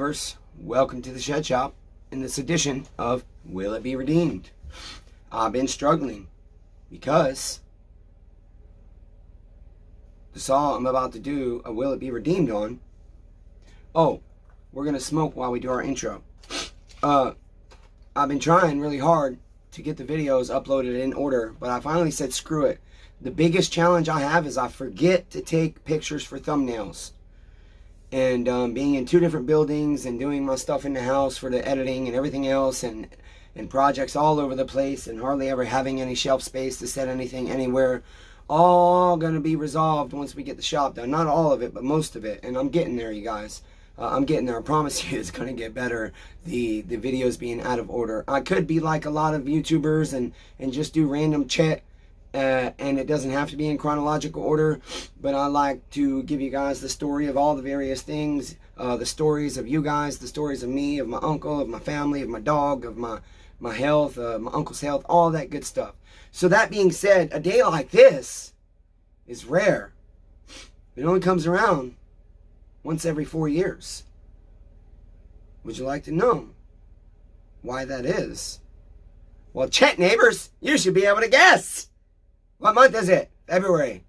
neighbors, welcome to the Shed Shop in this edition of Will It Be Redeemed? I've been struggling because the saw I'm about to do a Will It Be Redeemed on. Oh, we're going to smoke while we do our intro. I've been trying really hard to get the videos uploaded in order, but I finally said screw it. The biggest challenge I have is I forget to take pictures for thumbnails. And being in two different buildings and doing my stuff in the house for the editing and everything else, and projects all over the place, and hardly ever having any shelf space to set anything anywhere, all going to be resolved once we get the shop done. Not all of it, but most of it. And I'm getting there, you guys. I'm getting there. I promise you it's going to get better. The videos being out of order. I could be like a lot of YouTubers and just do random chat. And it doesn't have to be in chronological order, but I like to give you guys the story of all the various things, the stories of you guys, the stories of me, of my uncle, of my family, of my dog, of my health, my uncle's health, all that good stuff. So that being said, a day like this is rare. It only comes around once every 4 years. Would you like to know why that is? Well, chat neighbors, you should be able to guess. What month is it? February.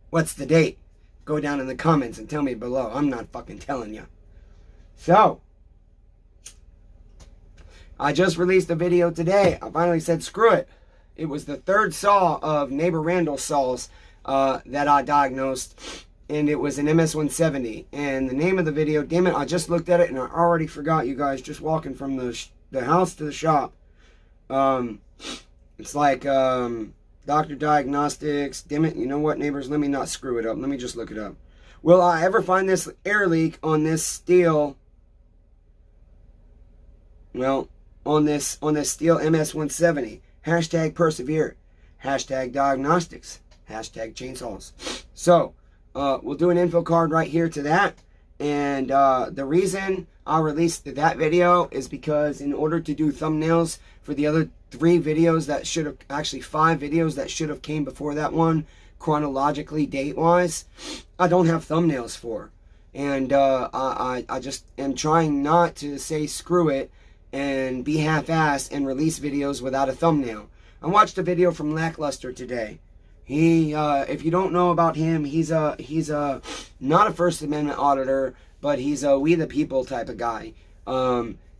What's the date? Go down in the comments and tell me below. I'm not fucking telling you. So, I just released a video today. I finally said screw it. It was the third saw of neighbor Randall's saws that I diagnosed. And it was an MS400C. And the name of the video, damn it, I just looked at it and I already forgot, you guys, just walking from the house to the shop. It's like, Dr. Diagnostics. Damn it, you know what, neighbors? Let me not screw it up. Let me just look it up. Will I ever find this air leak on this STIHL? Well, on this STIHL MS400C. Hashtag persevere. Hashtag diagnostics. Hashtag chainsaws. So, we'll do an info card right here to that. And the reason I released that video is because in order to do thumbnails for the other 3 videos that should have, actually 5 videos that should have came before that one, chronologically, date-wise, I don't have thumbnails for. And I just am trying not to say screw it and be half-assed and release videos without a thumbnail. I watched a video from Lackluster today. He, if you don't know about him, he's not a First Amendment auditor, but he's a We the People type of guy.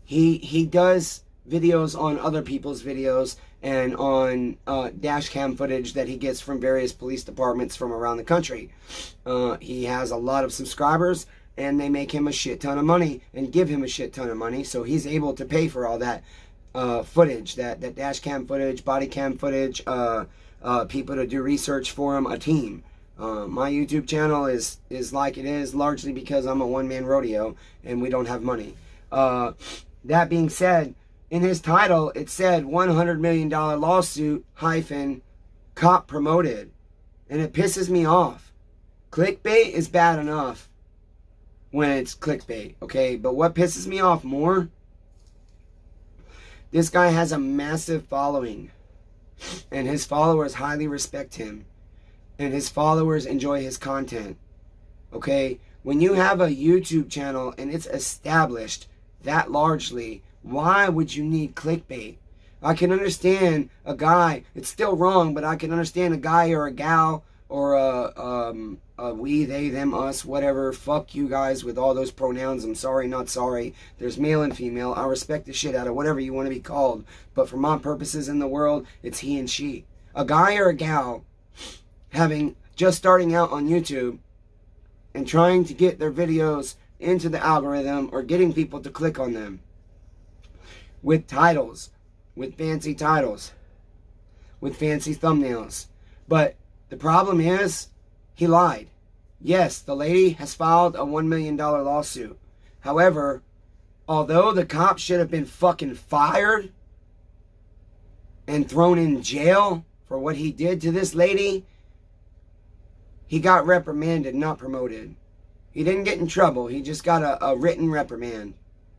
He does videos on other people's videos and on dash cam footage that he gets from various police departments from around the country. He has a lot of subscribers, and they make him a shit ton of money and give him a shit ton of money, so he's able to pay for all that footage, that dash cam footage, body cam footage, people to do research for him, a team. My YouTube channel is like it is largely because I'm a one-man rodeo and we don't have money. That being said, in his title it said $100 million lawsuit - cop promoted, and it pisses me off. Clickbait is bad enough when it's clickbait, okay? But what pisses me off more, this guy has a massive following. And his followers highly respect him. And his followers enjoy his content. Okay? When you have a YouTube channel and it's established that largely, why would you need clickbait? I can understand a guy, it's still wrong, but I can understand a guy or a gal or a we, they, them, us, whatever. Fuck you guys with all those pronouns. I'm sorry, not sorry. There's male and female. I respect the shit out of whatever you want to be called. But for my purposes in the world, it's he and she. A guy or a gal just starting out on YouTube and trying to get their videos into the algorithm or getting people to click on them with titles, with fancy titles, with fancy thumbnails. But the problem is, he lied. Yes, the lady has filed a $1 million lawsuit. However, although the cop should have been fucking fired and thrown in jail for what he did to this lady, he got reprimanded, not promoted. He didn't get in trouble. He just got a written reprimand.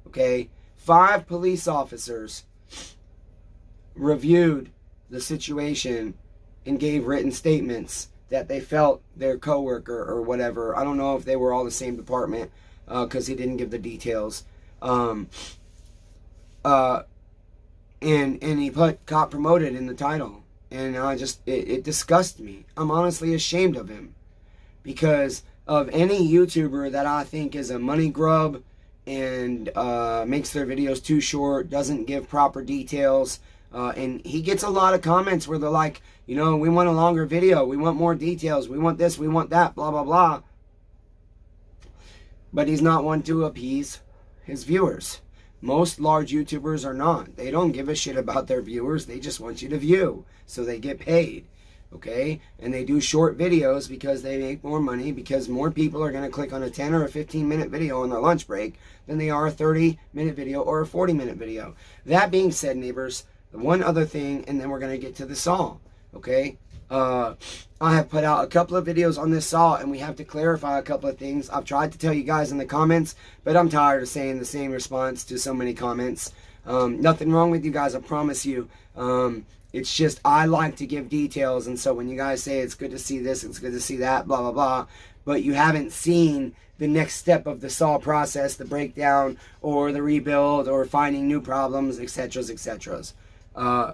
Okay? 5 police officers reviewed the situation and gave written statements that they felt their coworker or whatever, I don't know if they were all the same department, because he didn't give the details. And he put cop promoted in the title. And it disgusts me. I'm honestly ashamed of him. Because of any YouTuber that I think is a money grub and makes their videos too short, doesn't give proper details, and he gets a lot of comments where they're like, you know, we want a longer video, we want more details, we want this, we want that, blah, blah, blah. But he's not one to appease his viewers. Most large YouTubers are not. They don't give a shit about their viewers. They just want you to view, so they get paid. Okay? And they do short videos because they make more money, because more people are going to click on a 10 or a 15-minute video on their lunch break than they are a 30-minute video or a 40-minute video. That being said, neighbors, one other thing, and then we're going to get to the saw. Okay? I have put out a couple of videos on this saw, and we have to clarify a couple of things. I've tried to tell you guys in the comments, but I'm tired of saying the same response to so many comments. Nothing wrong with you guys, I promise you. It's just I like to give details, and so when you guys say it's good to see this, it's good to see that, blah, blah, blah, but you haven't seen the next step of the saw process, the breakdown, or the rebuild, or finding new problems, etc., etc. My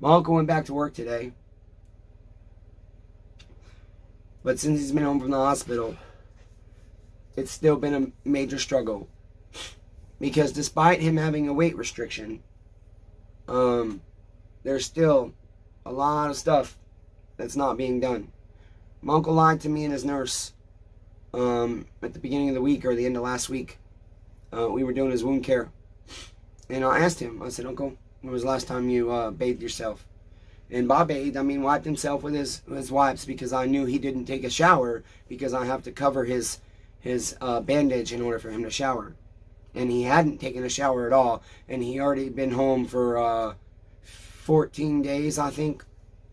uncle went back to work today. But since he's been home from the hospital, it's still been a major struggle. Because despite him having a weight restriction, there's still a lot of stuff that's not being done. My uncle lied to me and his nurse at the beginning of the week or the end of last week. We were doing his wound care. And I asked him, I said, Uncle, when was the last time you bathed yourself? And by bathed, I mean wiped himself with his wipes, because I knew he didn't take a shower, because I have to cover his bandage in order for him to shower. And he hadn't taken a shower at all, and he already been home for 14 days, I think.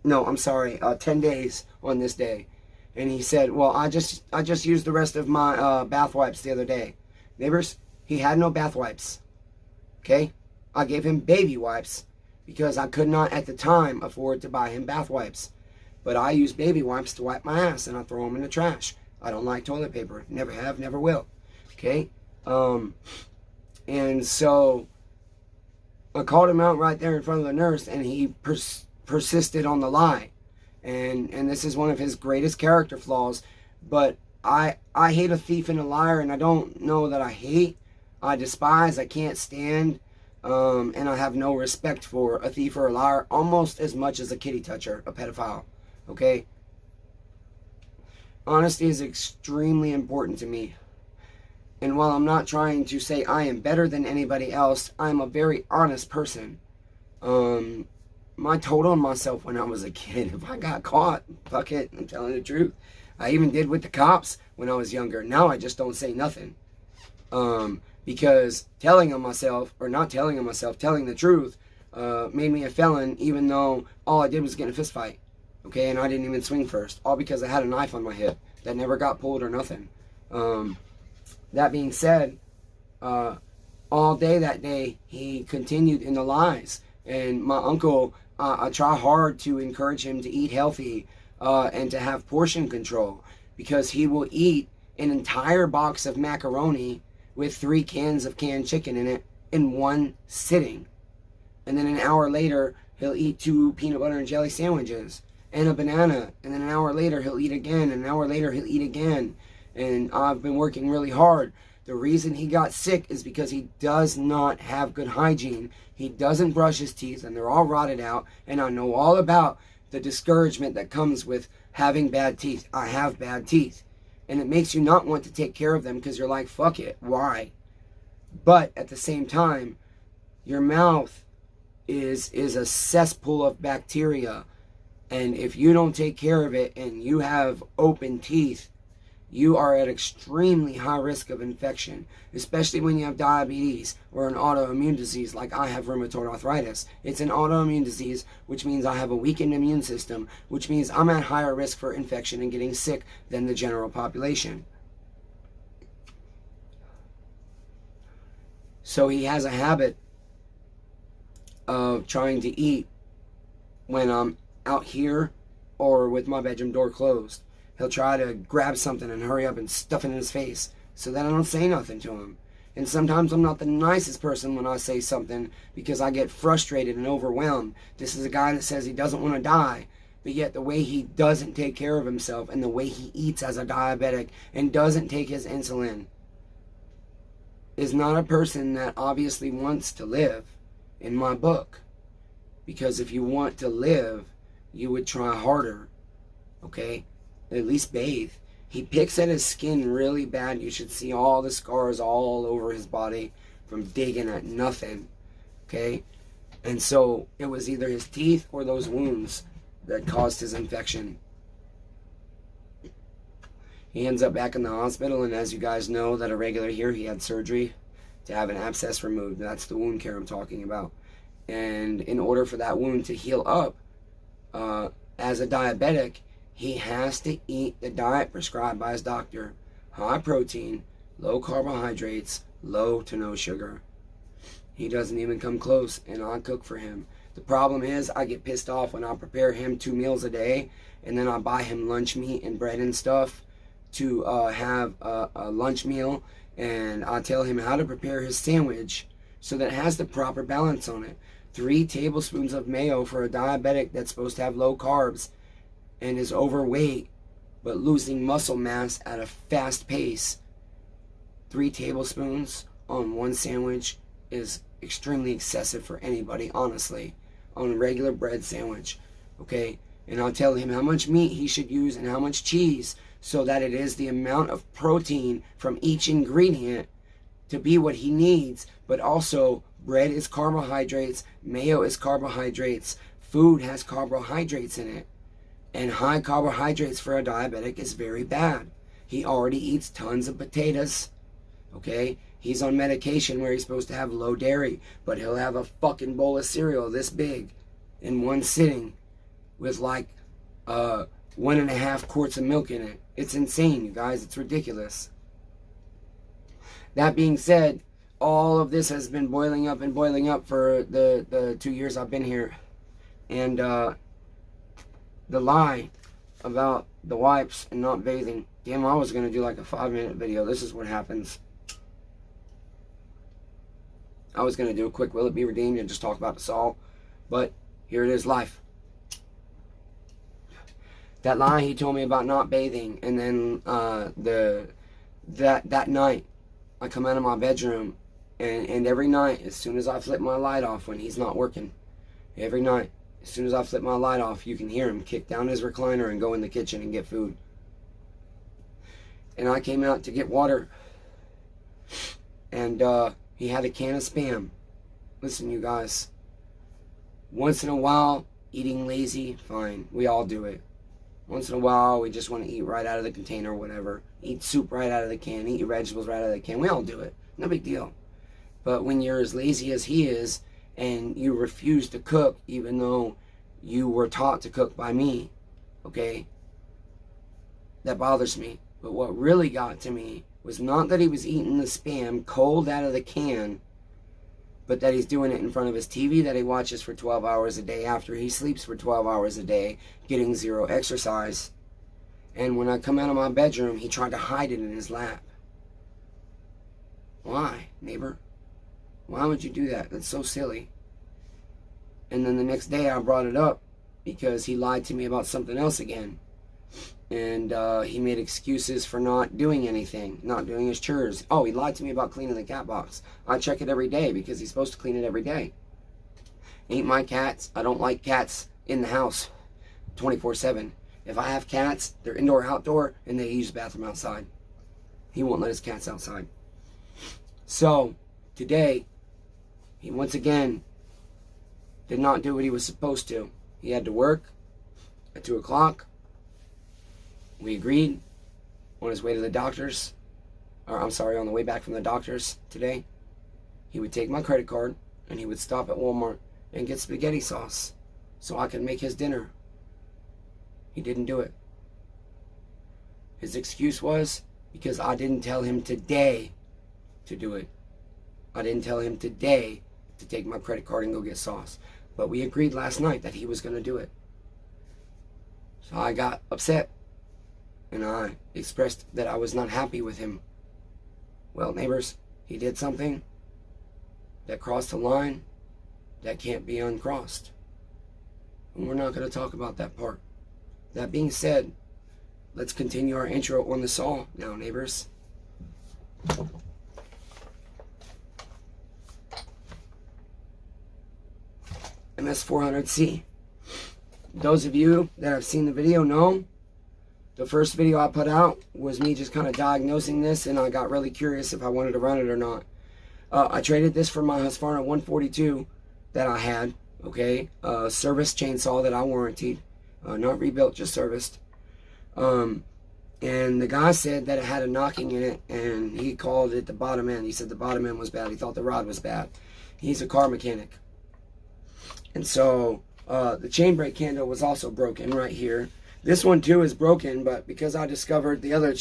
No, I'm sorry, 10 days on this day. And he said, well, I just used the rest of my bath wipes the other day. Neighbors, he had no bath wipes. Okay? I gave him baby wipes, because I could not at the time afford to buy him bath wipes. But I use baby wipes to wipe my ass, and I throw them in the trash. I don't like toilet paper. Never have, never will. Okay? And so I called him out right there in front of the nurse, and he persisted on the lie. And this is one of his greatest character flaws. But I hate a thief and a liar, and I don't know that I hate. I despise, I can't stand, and I have no respect for a thief or a liar, almost as much as a kitty toucher, a pedophile. Okay? Honesty is extremely important to me. And while I'm not trying to say I am better than anybody else, I'm a very honest person. I told on myself when I was a kid. If I got caught, fuck it, I'm telling the truth. I even did with the cops when I was younger. Now I just don't say nothing. Because telling on myself, or not telling on myself, telling the truth, made me a felon, even though all I did was get in a fist fight. Okay, and I didn't even swing first. All because I had a knife on my hip that never got pulled or nothing. That being said, all day that day, he continued in the lies. And my uncle, I try hard to encourage him to eat healthy and to have portion control, because he will eat an entire box of macaroni with 3 cans of canned chicken in it in one sitting. And then an hour later, he'll eat 2 peanut butter and jelly sandwiches and a banana. And then an hour later, he'll eat again. And an hour later, he'll eat again. And I've been working really hard. The reason he got sick is because he does not have good hygiene. He doesn't brush his teeth, and they're all rotted out. And I know all about the discouragement that comes with having bad teeth. I have bad teeth. And it makes you not want to take care of them, because you're like, fuck it, why? But at the same time, your mouth is a cesspool of bacteria. And if you don't take care of it and you have open teeth, you are at extremely high risk of infection, especially when you have diabetes or an autoimmune disease like I have rheumatoid arthritis. It's an autoimmune disease, which means I have a weakened immune system, which means I'm at higher risk for infection and getting sick than the general population. So he has a habit of trying to eat when I'm out here or with my bedroom door closed. He'll try to grab something and hurry up and stuff it in his face so that I don't say nothing to him. And sometimes I'm not the nicest person when I say something because I get frustrated and overwhelmed. This is a guy that says he doesn't want to die, but yet the way he doesn't take care of himself and the way he eats as a diabetic and doesn't take his insulin is not a person that obviously wants to live in my book. Because if you want to live, you would try harder, okay? At least bathe. He picks at his skin really bad. You should see all the scars all over his body from digging at nothing, okay? And so it was either his teeth or those wounds that caused his infection. He ends up back in the hospital, and as you guys know that are regular here, he had surgery to have an abscess removed. That's the wound care I'm talking about. And in order for that wound to heal up, as a diabetic, he has to eat the diet prescribed by his doctor. High protein, low carbohydrates, low to no sugar. He doesn't even come close, and I cook for him. The problem is I get pissed off when I prepare him 2 meals a day, and then I buy him lunch meat and bread and stuff to have a lunch meal, and I tell him how to prepare his sandwich so that it has the proper balance on it. 3 tablespoons of mayo for a diabetic that's supposed to have low carbs and is overweight but losing muscle mass at a fast pace. 3 tablespoons on one sandwich is extremely excessive for anybody, honestly, on a regular bread sandwich, okay? And I'll tell him how much meat he should use and how much cheese so that it is the amount of protein from each ingredient to be what he needs. But also, bread is carbohydrates, mayo is carbohydrates, food has carbohydrates in it. And high carbohydrates for a diabetic is very bad. He already eats tons of potatoes, okay? He's on medication where he's supposed to have low dairy, but he'll have a fucking bowl of cereal this big in one sitting with like 1.5 quarts of milk in it. It's insane, you guys. It's ridiculous. That being said, all of this has been boiling up for the 2 years I've been here. And the lie about the wipes and not bathing. Damn, I was going to do like a 5-minute video. This is what happens. I was going to do a quick will it be redeemed and just talk about the salt. But here it is, life. That lie he told me about not bathing, and then that night I come out of my bedroom, and every night as soon as I flip my light off when he's not working, every night as soon as I flip my light off, you can hear him kick down his recliner and go in the kitchen and get food. And I came out to get water, and he had a can of Spam. Listen, you guys, once in a while, eating lazy, fine, we all do it. Once in a while, we just want to eat right out of the container or whatever. Eat soup right out of the can. Eat your vegetables right out of the can. We all do it. No big deal. But when you're as lazy as he is, and you refuse to cook, even though you were taught to cook by me, okay, that bothers me. But what really got to me was not that he was eating the Spam cold out of the can, but that he's doing it in front of his TV that he watches for 12 hours a day after he sleeps for 12 hours a day, getting 0 exercise. And when I come out of my bedroom, he tried to hide it in his lap. Why, neighbor? Why would you do that? That's so silly. And then the next day I brought it up because he lied to me about something else again. And he made excuses for not doing anything, not doing his chores. Oh, he lied to me about cleaning the cat box. I check it every day because he's supposed to clean it every day. Ain't my cats. I don't like cats in the house 24/7. If I have cats, they're indoor, outdoor, and they use the bathroom outside. He won't let his cats outside. So, today, he once again did not do what he was supposed to. He had to work at 2 o'clock. We agreed on his way to the doctor's, or I'm sorry, on the way back from the doctor's today, he would take my credit card and he would stop at Walmart and get spaghetti sauce so I could make his dinner. He didn't do it. His excuse was because I didn't tell him today to do it. I didn't tell him today to take my credit card and go get sauce. But we agreed last night that he was going to do it. So I got upset. And I expressed that I was not happy with him. Well, neighbors, he did something that crossed a line that can't be uncrossed. And we're not going to talk about that part. That being said, let's continue our intro on the saw now, neighbors. MS400C. Those of you that have seen the video know the first video I put out was me just kind of diagnosing this, and I got really curious if I wanted to run it or not. I traded this for my Husqvarna 142 that I had, okay? Service chainsaw that I warranted. Not rebuilt, just serviced. And the guy said that it had a knocking in it, and he called it the bottom end. He said the bottom end was bad. He thought the rod was bad. He's a car mechanic. And so the chain brake handle was also broken right here. This one too is broken, but because I discovered the other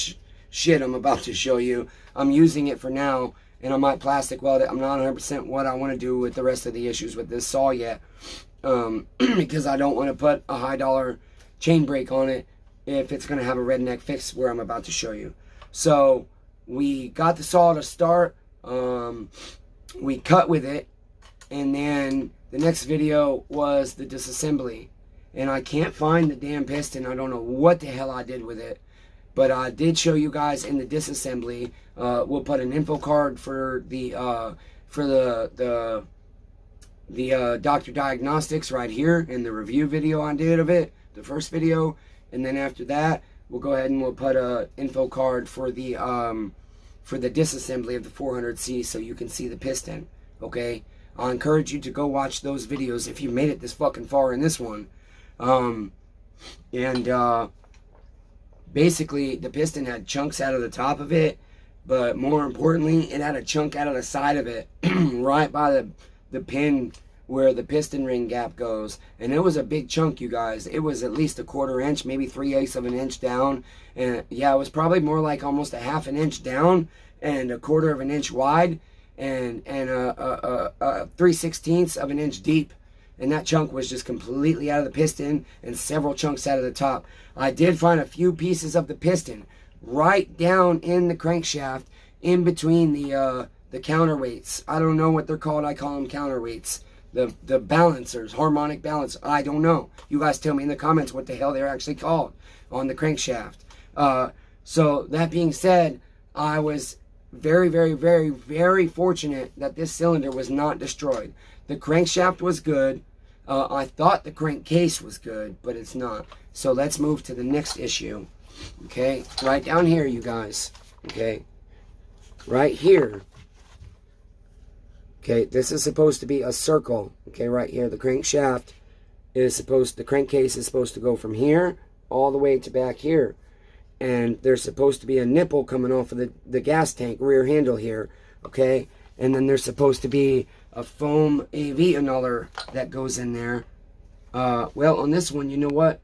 shit I'm about to show you, I'm using it for now, and I might plastic weld it. I'm not 100% what I want to do with the rest of the issues with this saw yet, because I don't want to put a high dollar chain brake on it if it's going to have a redneck fix where I'm about to show you. So we got the saw to start, we cut with it, and then the next video was the disassembly. And I can't find the damn piston. I don't know what the hell I did with it. But I did show you guys in the disassembly. We'll put an info card for the Dr. Diagnostics right here in the review video I did of it, the first video. And then after that, we'll go ahead and we'll put a info card for the disassembly of the 400C so you can see the piston. Okay? I encourage you to go watch those videos if you made it this fucking far in this one. Basically the piston had chunks out of the top of it, but more importantly it had a chunk out of the side of it right by the pin where the piston ring gap goes, and it was a big chunk, you guys. It was at least a 1/4 inch, maybe 3/8 of an inch down, and yeah, it was probably more like almost a 1/2 an inch down and a 1/4 of an inch wide, and 3/16 of an inch deep. And that chunk was just completely out of the piston and several chunks out of the top. I did find a few pieces of the piston right down in the crankshaft in between the counterweights. I don't know what they're called. I call them counterweights. The balancers, harmonic balance. I don't know. You guys tell me in the comments what the hell they're actually called on the crankshaft. So that being said, I was very, very, very, very fortunate that this cylinder was not destroyed. The crankshaft was good. I thought the crankcase was good, but it's not. So let's move to the next issue. Okay, right down here, you guys. Okay, right here. Okay, this is supposed to be a circle. Okay, right here, the crankshaft is supposed, the crankcase is supposed to go from here all the way to back here. And there's supposed to be a nipple coming off of the gas tank rear handle here. Okay, and then there's supposed to be a foam AV annuller that goes in there. Well, on this one, you know what?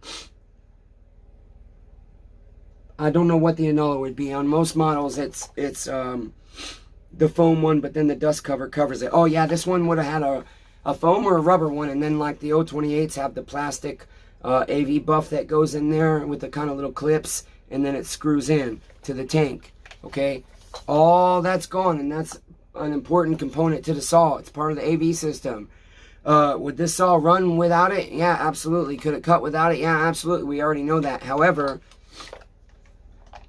I don't know what the annuller would be. On most models, it's the foam one, but then the dust cover covers it. Oh yeah, this one would have had a foam or a rubber one, and then like the 028s have the plastic AV buff that goes in there with the kind of little clips, and then it screws in to the tank. Okay, all that's gone, and that's an important component to the saw. It's part of the AV system. Would this saw run without it? Yeah, absolutely. Could it cut without it? Yeah, absolutely. We already know that. However,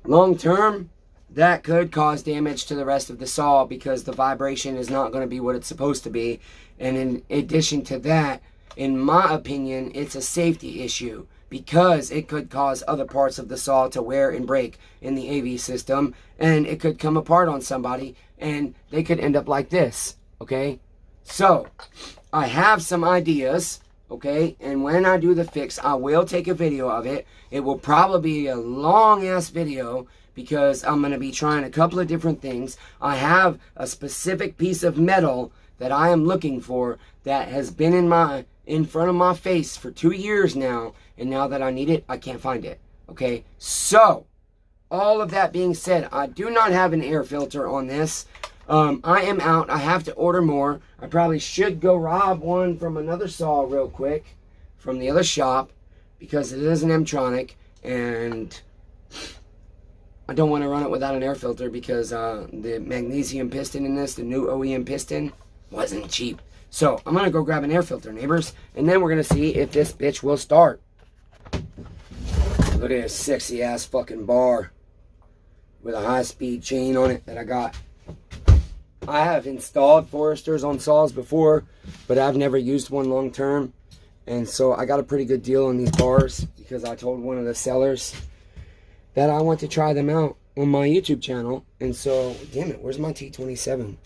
long term, that could cause damage to the rest of the saw because the vibration is not going to be what it's supposed to be. And in addition to that, in my opinion, it's a safety issue because it could cause other parts of the saw to wear and break in the AV system, and it could come apart on somebody and they could end up like this. Okay, so I have some ideas. Okay, and when I do the fix, I will take a video of it. It will probably be a long ass video because I'm going to be trying a couple of different things. I have a specific piece of metal that I am looking for that has been in front of my face for 2 years now, and now that I need it, I can't find it. Okay, so all of that being said, I do not have an air filter on this. I am out. I have to order more. I probably should go rob one from another saw real quick from the other shop because it is an M-tronic, and I don't want to run it without an air filter because the magnesium piston in this, the new OEM piston, wasn't cheap. So I'm going to go grab an air filter, neighbors, and then we're going to see if this bitch will start. Look at this sexy ass fucking bar with a high-speed chain on it that I got. I have installed Foresters on saws before, but I've never used one long term. And so I got a pretty good deal on these bars because I told one of the sellers that I want to try them out on my YouTube channel. And so, damn it, where's my T27?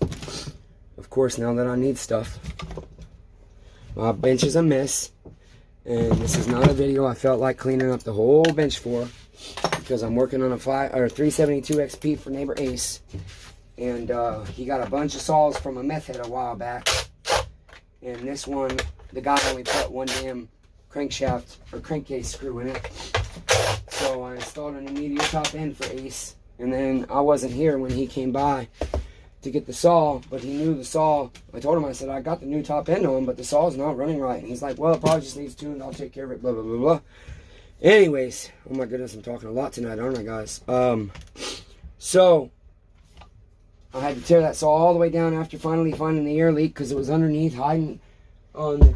Of course, now that I need stuff. My bench is a mess. And this is not a video I felt like cleaning up the whole bench for, because I'm working on a 372 XP for neighbor Ace. And he got a bunch of saws from a meth head a while back. And this one, the guy only put one damn crankshaft or crankcase screw in it. So I installed an immediate top end for Ace. And then I wasn't here when he came by to get the saw, but he knew the saw. I told him, I said, I got the new top end on, but the saw's not running right. And he's like, well, it probably just needs tuned. I'll take care of it, blah, blah, blah, blah. Anyways, oh my goodness, I'm talking a lot tonight, aren't I, guys? So I had to tear that saw all the way down after finally finding the air leak because it was underneath, hiding on the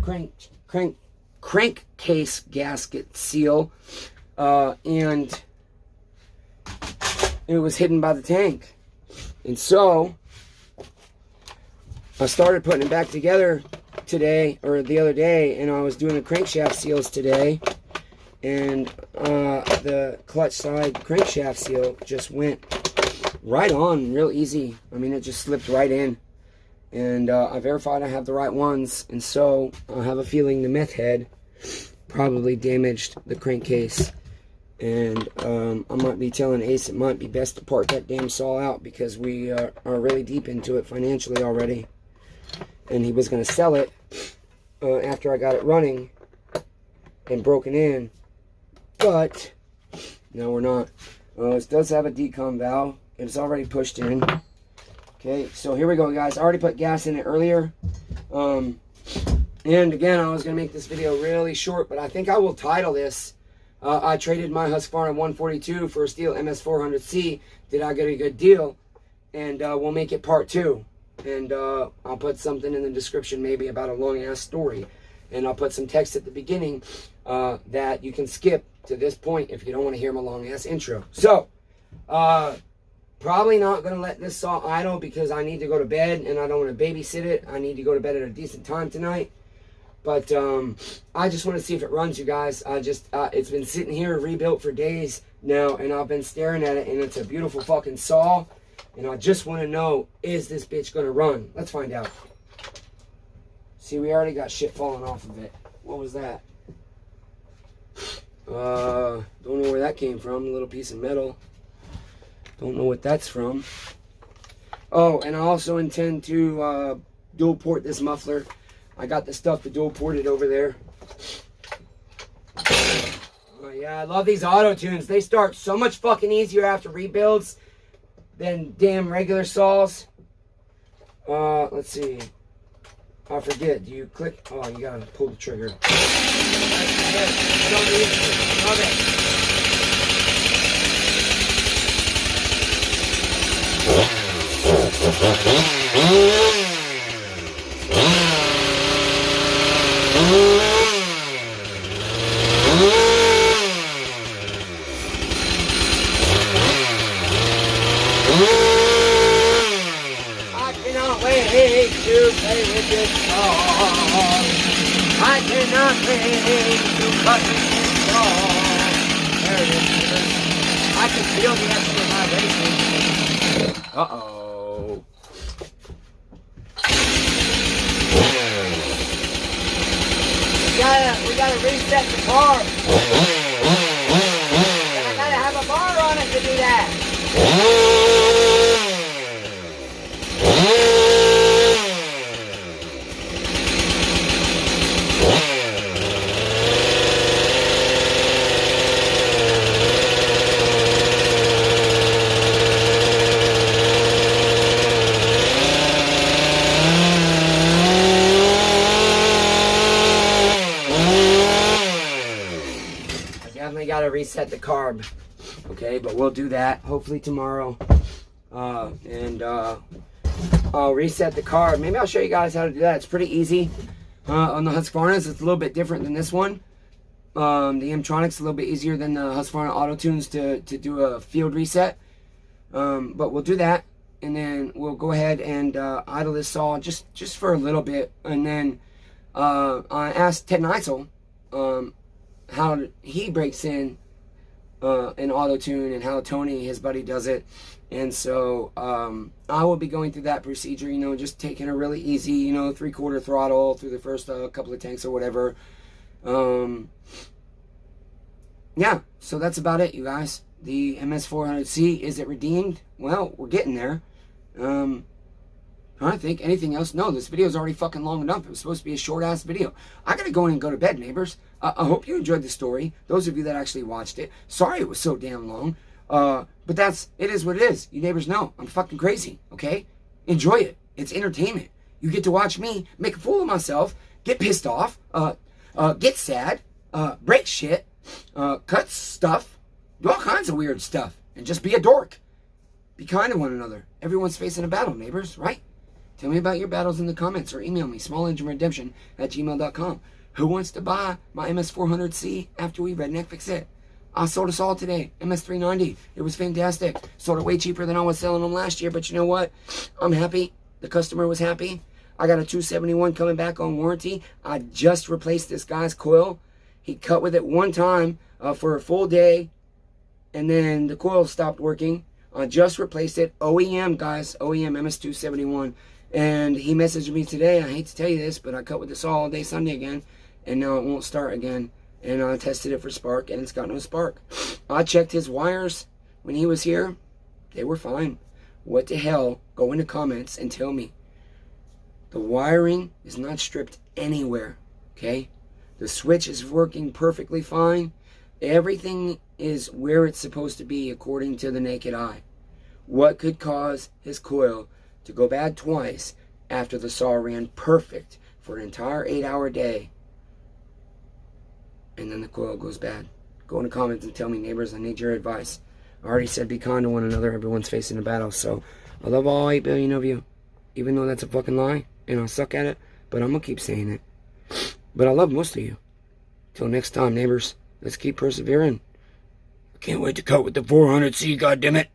crankcase gasket seal, and it was hidden by the tank. And so I started putting it back together today, or the other day, and I was doing the crankshaft seals today, and the clutch side crankshaft seal just went right on, real easy. I mean, it just slipped right in. And I verified I have the right ones, and so I have a feeling the meth head probably damaged the crankcase. And I might be telling Ace it might be best to part that damn saw out because we are really deep into it financially already. And he was going to sell it after I got it running and broken in. But no, we're not. It does have a decom valve. It's already pushed in. Okay, so here we go, guys. I already put gas in it earlier. And again, I was going to make this video really short, but I think I will title this, I traded my Husqvarna 142 for a STIHL MS400C. Did I get a good deal? And we'll make it part 2. And I'll put something in the description maybe about a long-ass story. And I'll put some text at the beginning that you can skip to this point if you don't want to hear my long-ass intro. So, probably not going to let this saw idle because I need to go to bed and I don't want to babysit it. I need to go to bed at a decent time tonight. But I just want to see if it runs, you guys. It's been sitting here rebuilt for days now, and I've been staring at it, and it's a beautiful fucking saw. And I just want to know, is this bitch going to run? Let's find out. See, we already got shit falling off of it. What was that? Don't know where that came from. A little piece of metal. Don't know what that's from. Oh, and I also intend to dual port this muffler. I got the stuff to dual port it over there. Oh, yeah, I love these auto tunes. They start so much fucking easier after rebuilds than damn regular saws. Let's see. I forget. Do you click? Oh, you gotta pull the trigger. I cannot wait to play with this song. I cannot wait to cut this song. There it is. I can feel the extra vibration. Uh-oh. We gotta reset the car. And I gotta have a bar on it to do that. Gotta reset the carb. Okay, but we'll do that hopefully tomorrow. And I'll reset the card. Maybe I'll show you guys how to do that. It's pretty easy. On the Husqvarnas, it's a little bit different than this one. The M-Tronic's a little bit easier than the Husqvarna Auto Tunes to do a field reset. But we'll do that, and then we'll go ahead and idle this saw just for a little bit, and then I asked Ted Neisel how he breaks in an auto tune and how Tony, his buddy, does it. And so I will be going through that procedure, you know, just taking a really easy, you know, 3/4 throttle through the first couple of tanks or whatever. Yeah, so that's about it, you guys. The MS400C, is it redeemed? Well, we're getting there. I don't think anything else. No, this video is already fucking long enough. It was supposed to be a short-ass video. I gotta go in and go to bed, neighbors. I hope you enjoyed the story. Those of you that actually watched it. Sorry it was so damn long. But it is what it is. You neighbors know. I'm fucking crazy, okay? Enjoy it. It's entertainment. You get to watch me make a fool of myself, get pissed off, get sad, break shit, cut stuff, do all kinds of weird stuff, and just be a dork. Be kind to one another. Everyone's facing a battle, neighbors, right? Tell me about your battles in the comments or email me, smallengineredemption@gmail.com. Who wants to buy my MS400C after we redneck fix it? I sold us all today, MS390. It was fantastic. Sold it way cheaper than I was selling them last year, but you know what? I'm happy. The customer was happy. I got a 271 coming back on warranty. I just replaced this guy's coil. He cut with it one time for a full day, and then the coil stopped working. I just replaced it. OEM, guys. OEM MS271. And he messaged me today. I hate to tell you this, but I cut with the saw all day Sunday again, and now it won't start again. And I tested it for spark, and it's got no spark. I checked his wires when he was here. They were fine. What the hell? Go in the comments and tell me. The wiring is not stripped anywhere, okay? The switch is working perfectly fine. Everything is where it's supposed to be according to the naked eye. What could cause his coil to go bad twice after the saw ran perfect for an entire 8-hour day, and then the coil goes bad? Go in the comments and tell me, neighbors. I need your advice. I already said be kind to one another. Everyone's facing a battle. So I love all 8 billion of you, even though that's a fucking lie and I suck at it, but I'm gonna keep saying it. But I love most of you. Till next time, neighbors, let's keep persevering. I can't wait to cut with the 400C, goddammit.